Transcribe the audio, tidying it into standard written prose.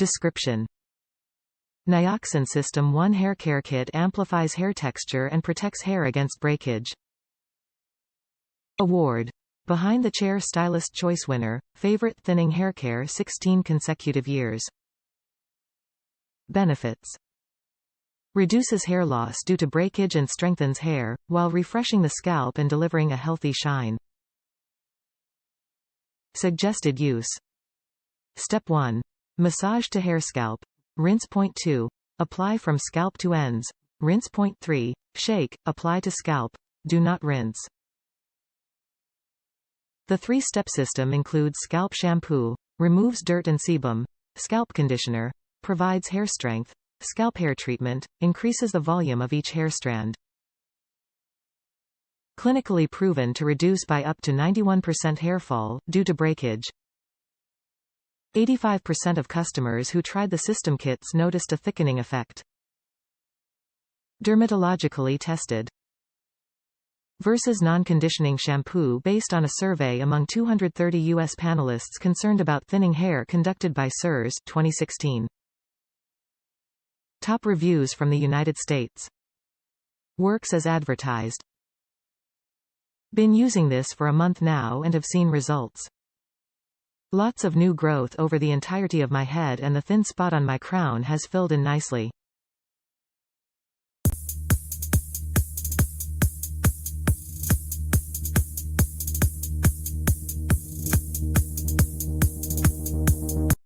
Description: Nioxin System 1 Hair Care Kit amplifies hair texture and protects hair against breakage. Award: Behind the Chair Stylist Choice Winner, Favorite Thinning Haircare 16 consecutive years. Benefits: Reduces hair loss due to breakage and strengthens hair, while refreshing the scalp and delivering a healthy shine. Suggested use: Step 1. Massage to hair scalp. Rinse. Point 2. Apply from scalp to ends. Rinse. Point 3. Shake, apply to scalp. Do not rinse. The three-step system includes Scalp Shampoo, removes dirt and sebum. Scalp Conditioner, provides hair strength. Scalp Hair Treatment, increases the volume of each hair strand. Clinically proven to reduce by up to 91% hair fall due to breakage. 85% of customers who tried the system kits noticed a thickening effect. Dermatologically tested. Versus non-conditioning shampoo based on a survey among 230 U.S. panelists concerned about thinning hair conducted by SIRS 2016. Top reviews from the United States. Works as advertised. Been using this for a month now and have seen results. Lots of new growth over the entirety of my head and the thin spot on my crown has filled in nicely.